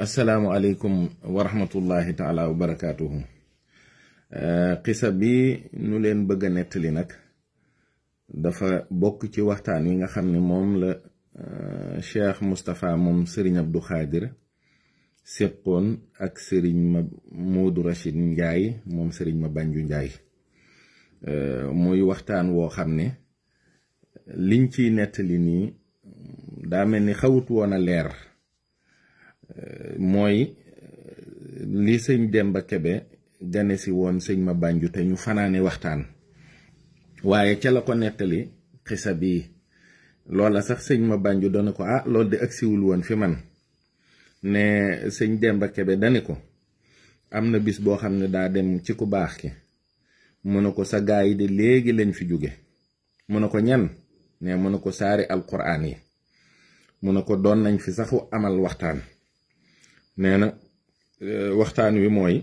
السلام عليكم ورحمة الله تعالى وبركاته. قصة بي نولين بغا نتلي نك دافا بوك ci waxtaan yi nga xamni mom la Cheikh Moustapha mom Serigne Abdou Khadir seqoon ak Serigne Modou Rachid Ndiaye mom Serigne ma Banju Ndiaye muy waxtaan wo xamne liñ ci netali ni da melni xawut wona leer moy li seigne Demba Kebe gane si won seigne ma Banju te ñu fanaane waxtaan waye ci la ko netali xissa bi lola sax seigne ma Banju doon ko lol de aksiwul won fi man ne seigne Demba Kebe dani ko amna bis bo xamne da dem ci ku bax ki munako sa gaay de legi lañ fi jóge munako ñan ne munako saari alquran yi munako doon nañ fi saxu amal waxtaan neena waxtaan wi moy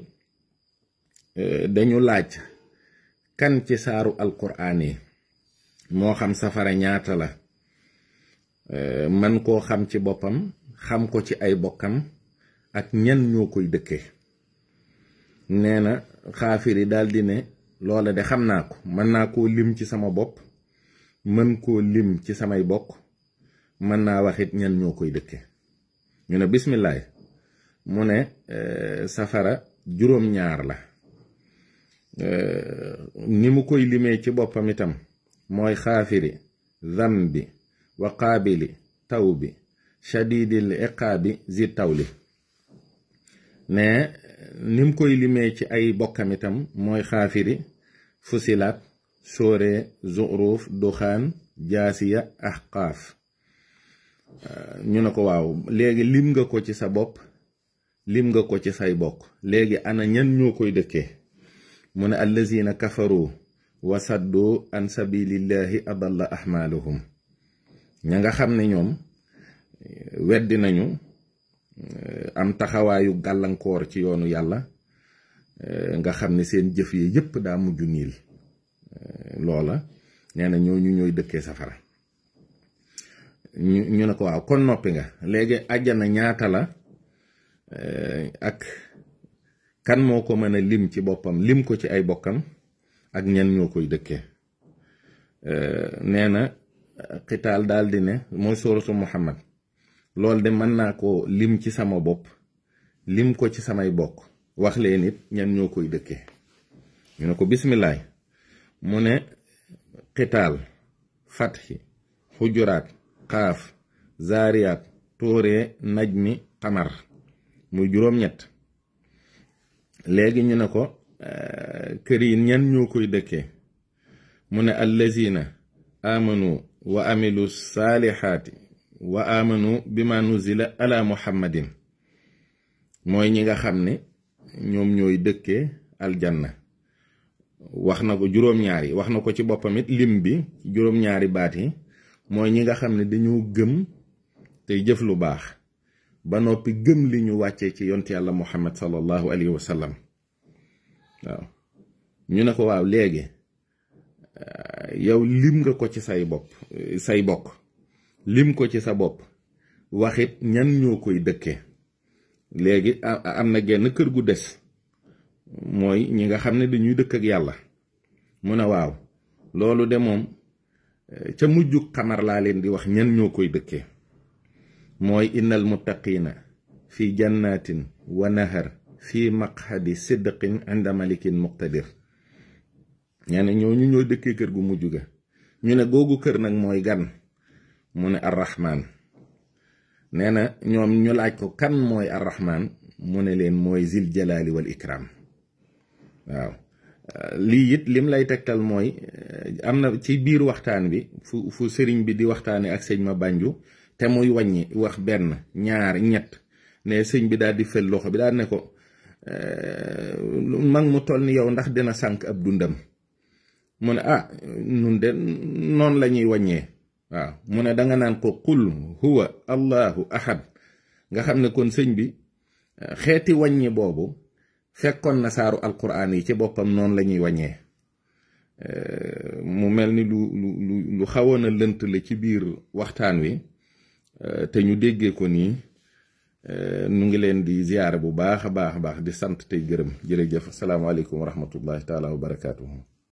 dañu laaj kan ci saaru alquran yi mo xam safara ñaata la man ko xam ci bopam xam ko ci ay bokkam ak ñan ñokoy dëkke neena xaafiri daldi ne loola de xam naa ko mën naa koo lim ci sama bopp mën koo lim ci samay bokk mën naa waxit ñan ñoo koy dëkke ñu ne bismillah mu ne safara juróom-ñaar la ni mu koy limee ci boppam itam mooy xaafiri zambi wa qaabili tawbi shadidil iqaabi zi tawli ne ni mu koy limee ci ay bokkam itam mooy xaafiri fusilat sóore zuxruuf duxaan jaasiya ahqaaf ñu ne ko waaw léegi lim nga ko ci sa bopp lim nga ko ci say bokk léegi ana ñan ñoo koy dëkkee mu ne allazina kafaru wa saddu an sabilillahi adalla ahmaluhum ña nga xam ne ñoom weddi nañu am taxawaayu gàllankoor ci yoonu yàlla nga xam ne seen jëf yi yépp daa mujj niil loola nee na ñooñu ñooy dëkkee safara ñu ne ko waaw kon noppi nga léegi àjjana ñaata la ak kan moo ko mën a lim ci boppam lim ko ci ay bokkam ak ñan ñoo koy dëkkee nee na xitaal daal di ne mooy sooratu Muhammad loolu de mën naa ko lim ci sama bopp lim ko ci samay bokk wax leen it ñan ñoo koy dëkkee ñu ne ko bismillaah mu ne xitaal fatxi xujuraat xaaf zaariyaat tóore najmi xamar muy juróom-ñett léegi ñu ne ko kër yi ñan ñoo koy dëkkee mu ne allazina amanu wa amilu saalihaati wa amanu bima nuzila ala muhammadin mooy ñi nga xam ne ñoom ñooy dëkkee aljanna wax na ko juróom-ñaari wax na ko ci boppam it lim bi juróom-ñaari baat yi mooy ñi nga xam ne dañoo gëm tey jëf lu baax ba noppi gëm li ñu wàccee ci yont yàlla muhammad sallallahu alayhi wa sallam waaw ñu ne ko waaw léegi yow lim nga ko ci say bokk lim ko ci sa bopp waxit ñan ñoo koy dëkke léegi am na genn kër gu des mooy ñi nga xam ne dañuy dëkk ak yàlla mu ne waaw loolu de moom ca mujjug xamar laa leen di wax ñan ñoo koy dëkke mooy innal muttaqina fi jannatin wa nahar fi maqhadi sidqin inda malikin muqtadir ñene ñooñu ñoo dëkkee kër gu mujj ga ñu ne googu kër nag mooy gan mu ne arrahman nee na ñoom ñu laaj ko kan mooy arrahman mu ne leen mooy zil jalali wal ikram waaw lii it lim lay tegtal mooy am na ci biir waxtaan bi fu sëriñ bi di waxtaane ak sëñ ma Banju te muy wàññi wax benn ñaar ñett ne sëñ bi daal di fel loxo bi daal ne ko mag mu toll ni yow ndax dina sànk ab dundam mu ne nun de noonu la ñuy wàññee waaw mu ne danga naan ko qul huwa allahu ahad nga xam ne kon sëñ bi xeeti wàññi boobu fekkoon na saaru alquran yi ci boppam noonu la ñuy wàññee mu mel ni lu xawoon a lënt la ci biir waxtaan wi te ñu déggee ko nii nu ngi leen di ziyaare bu baax a baax di sant tey gërëm jërëjëf asalaamaaleykum wa rahmatullahi taala wa barakaatuhu